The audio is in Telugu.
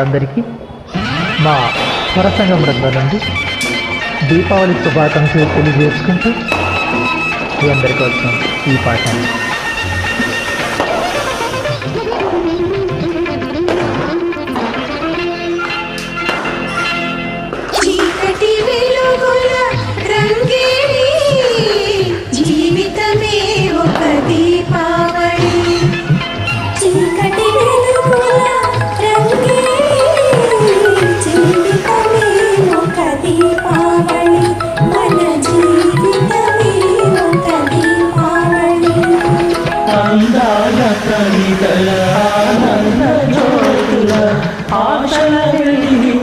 అందరికీ మా స్వరసంగం బృందం నుండి దీపావళి శుభాకాంక్షలు తెలియజేసుకుంటూ మీ అందరి కోసం ఈ పాట. జీవితమే ఒక దీపావళి, చీకటి వెలుగుల రంగేలి, జీవితమే ఒక దీపావళి, మన జీవితమే ఒక దీపావళి. అందాల కవితల ఆనంద జ్యోతుల ఆశల వెలిగి